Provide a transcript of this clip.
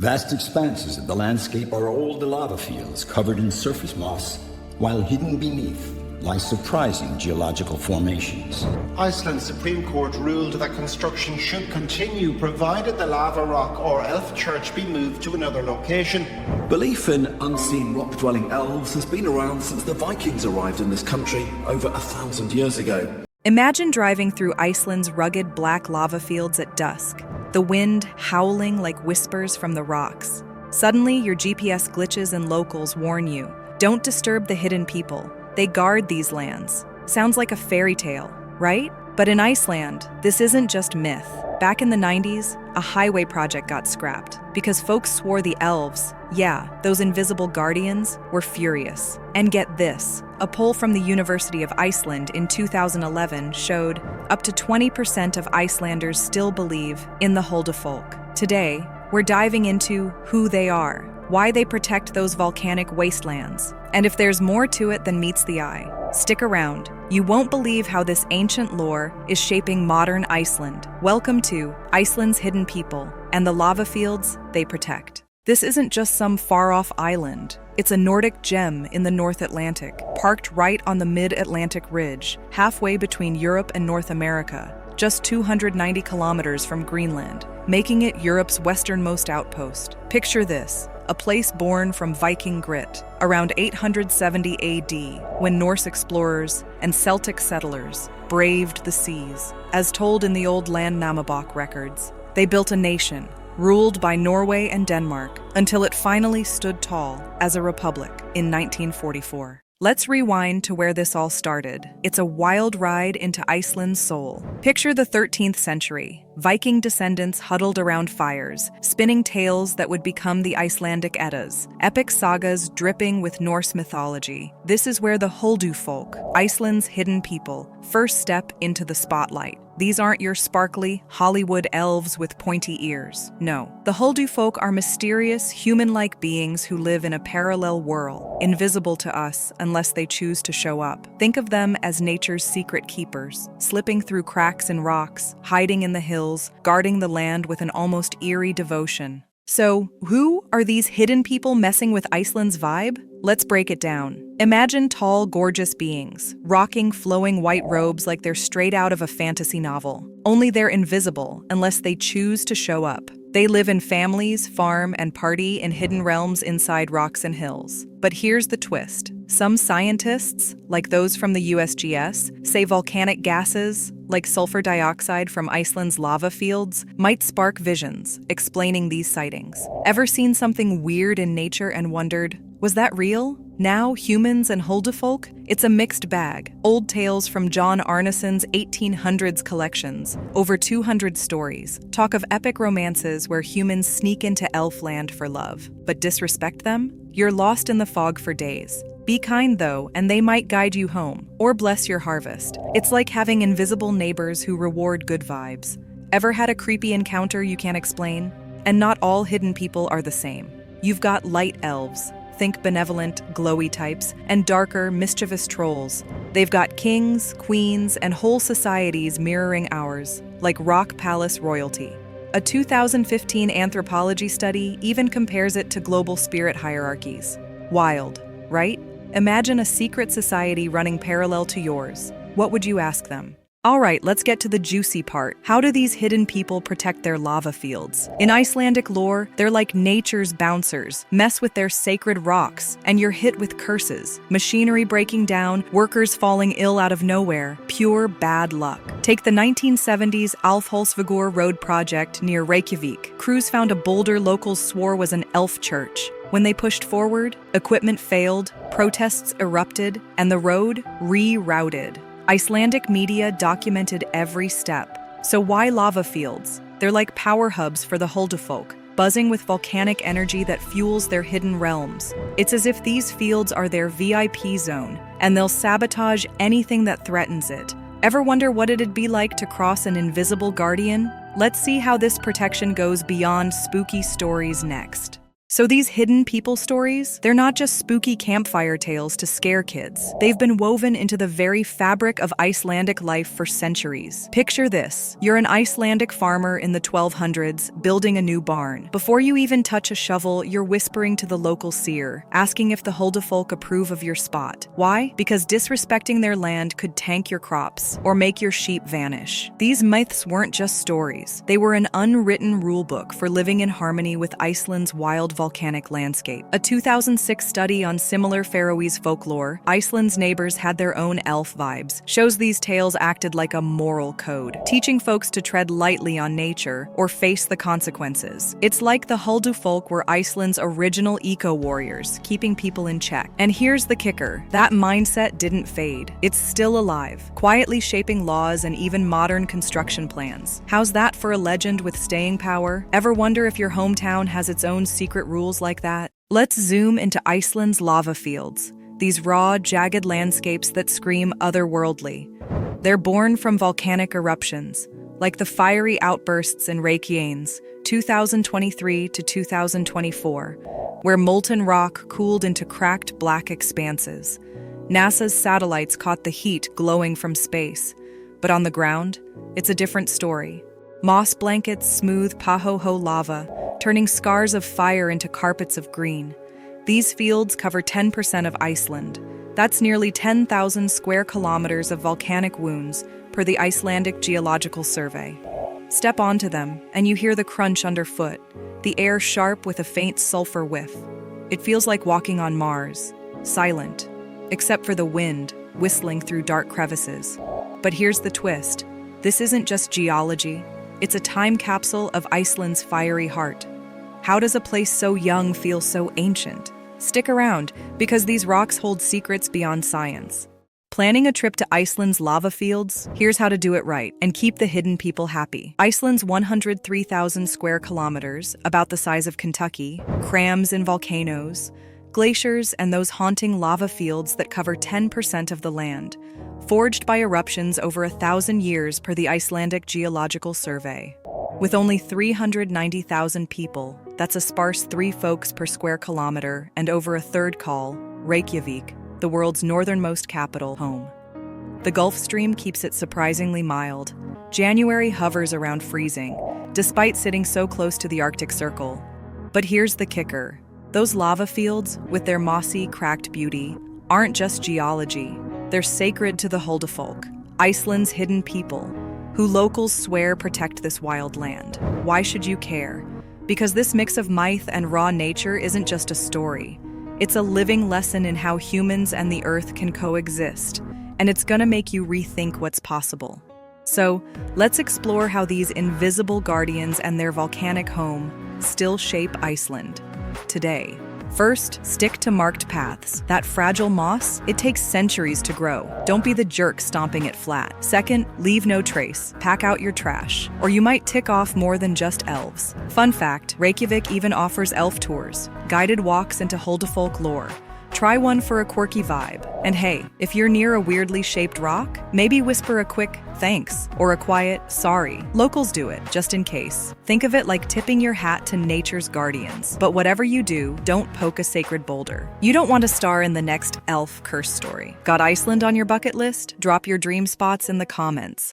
Vast expanses of the landscape are old lava fields covered in surface moss, while hidden beneath lie surprising geological formations. Iceland's Supreme Court ruled that construction should continue provided the lava rock or elf church be moved to another location. Belief in unseen rock-dwelling elves has been around since the Vikings arrived in this country over 1,000 years ago. Imagine driving through Iceland's rugged black lava fields at dusk, the wind howling like whispers from the rocks. Suddenly, your GPS glitches and locals warn you, don't disturb the hidden people. They guard these lands. Sounds like a fairy tale, right? But in Iceland, this isn't just myth. Back in the 90s, a highway project got scrapped because folks swore the elves, those invisible guardians, were furious. And get this, a poll from the University of Iceland in 2011 showed up to 20% of Icelanders still believe in the Huldufólk. Today, we're diving into who they are, why they protect those volcanic wastelands, and if there's more to it than meets the eye. Stick around. You won't believe how this ancient lore is shaping modern Iceland. Welcome to Iceland's Hidden People and the lava fields they protect. This isn't just some far-off island. It's a Nordic gem in the North Atlantic, parked right on the mid-Atlantic ridge, halfway between Europe and North America, just 290 kilometers from Greenland, making it Europe's westernmost outpost. Picture this. A place born from Viking grit, around 870 AD, when Norse explorers and Celtic settlers braved the seas. As told in the old Landnámabók records, they built a nation, ruled by Norway and Denmark, until it finally stood tall as a republic in 1944. Let's rewind to where this all started. It's a wild ride into Iceland's soul. Picture the 13th century. Viking descendants huddled around fires, spinning tales that would become the Icelandic Eddas, epic sagas dripping with Norse mythology. This is where the Huldufólk, Iceland's hidden people, first step into the spotlight. These aren't your sparkly Hollywood elves with pointy ears. No, the Huldufólk are mysterious, human-like beings who live in a parallel world, invisible to us unless they choose to show up. Think of them as nature's secret keepers, slipping through cracks in rocks, hiding in the hills, guarding the land with an almost eerie devotion. So, who are these hidden people messing with Iceland's vibe? Let's break it down. Imagine tall, gorgeous beings, rocking flowing white robes like they're straight out of a fantasy novel. Only they're invisible unless they choose to show up. They live in families, farm, and party in hidden realms inside rocks and hills. But here's the twist. Some scientists, like those from the USGS, say volcanic gases, like sulfur dioxide from Iceland's lava fields, might spark visions, explaining these sightings. Ever seen something weird in nature and wondered, was that real? Now, humans and Huldufólk? It's a mixed bag. Old tales from John Arneson's 1800s collections, over 200 stories, talk of epic romances where humans sneak into elf land for love, but disrespect them? You're lost in the fog for days. Be kind, though, and they might guide you home, or bless your harvest. It's like having invisible neighbors who reward good vibes. Ever had a creepy encounter you can't explain? And not all hidden people are the same. You've got light elves, think benevolent, glowy types, and darker, mischievous trolls. They've got kings, queens, and whole societies mirroring ours, like rock palace royalty. A 2015 anthropology study even compares it to global spirit hierarchies. Wild, right? Imagine a secret society running parallel to yours. What would you ask them? All right, let's get to the juicy part. How do these hidden people protect their lava fields? In Icelandic lore, they're like nature's bouncers. Mess with their sacred rocks, and you're hit with curses. Machinery breaking down, workers falling ill out of nowhere. Pure bad luck. Take the 1970s Alfhólsvegur road project near Reykjavik. Crews found a boulder locals swore was an elf church. When they pushed forward, equipment failed, protests erupted, and the road rerouted. Icelandic media documented every step. So why lava fields? They're like power hubs for the Huldufólk, buzzing with volcanic energy that fuels their hidden realms. It's as if these fields are their VIP zone, and they'll sabotage anything that threatens it. Ever wonder what it'd be like to cross an invisible guardian? Let's see how this protection goes beyond spooky stories next. So these hidden people stories, they're not just spooky campfire tales to scare kids. They've been woven into the very fabric of Icelandic life for centuries. Picture this. You're an Icelandic farmer in the 1200s, building a new barn. Before you even touch a shovel, you're whispering to the local seer, asking if the Huldufólk approve of your spot. Why? Because disrespecting their land could tank your crops or make your sheep vanish. These myths weren't just stories. They were an unwritten rulebook for living in harmony with Iceland's wild volcanic landscape. A 2006 study on similar Faroese folklore, Iceland's neighbors had their own elf vibes, shows these tales acted like a moral code, teaching folks to tread lightly on nature or face the consequences. It's like the Huldufólk were Iceland's original eco-warriors, keeping people in check. And here's the kicker. That mindset didn't fade. It's still alive, quietly shaping laws and even modern construction plans. How's that for a legend with staying power? Ever wonder if your hometown has its own secret rules like that? Let's zoom into Iceland's lava fields, these raw, jagged landscapes that scream otherworldly. They're born from volcanic eruptions, like the fiery outbursts in Reykjanes, 2023 to 2024, where molten rock cooled into cracked black expanses. NASA's satellites caught the heat glowing from space, but on the ground, it's a different story. Moss blankets smooth pahoho lava, turning scars of fire into carpets of green. These fields cover 10% of Iceland. That's nearly 10,000 square kilometers of volcanic wounds, per the Icelandic Geological Survey. Step onto them, and you hear the crunch underfoot, the air sharp with a faint sulfur whiff. It feels like walking on Mars, silent, except for the wind whistling through dark crevices. But here's the twist. This isn't just geology. It's a time capsule of Iceland's fiery heart. How does a place so young feel so ancient? Stick around, because these rocks hold secrets beyond science. Planning a trip to Iceland's lava fields? Here's how to do it right and keep the hidden people happy. Iceland's 103,000 square kilometers, about the size of Kentucky, crams in volcanoes, glaciers, and those haunting lava fields that cover 10% of the land, forged by eruptions over 1,000 years per the Icelandic Geological Survey. With only 390,000 people, that's a sparse 3 folks per square kilometer, and over a third call, Reykjavik, the world's northernmost capital, home. The Gulf Stream keeps it surprisingly mild. January hovers around freezing, despite sitting so close to the Arctic Circle. But here's the kicker. Those lava fields, with their mossy, cracked beauty, aren't just geology. They're sacred to the Huldufólk, Iceland's hidden people, who locals swear protect this wild land. Why should you care? Because this mix of myth and raw nature isn't just a story. It's a living lesson in how humans and the earth can coexist, and it's gonna make you rethink what's possible. So, let's explore how these invisible guardians and their volcanic home still shape Iceland today. First, stick to marked paths. That fragile moss, it takes centuries to grow. Don't be the jerk stomping it flat. Second, leave no trace. Pack out your trash, or you might tick off more than just elves. Fun fact, Reykjavik even offers elf tours, guided walks into Huldufólk lore. Try one for a quirky vibe. And hey, if you're near a weirdly shaped rock, maybe whisper a quick thanks or a quiet sorry. Locals do it, just in case. Think of it like tipping your hat to nature's guardians. But whatever you do, don't poke a sacred boulder. You don't want to star in the next elf curse story. Got Iceland on your bucket list? Drop your dream spots in the comments.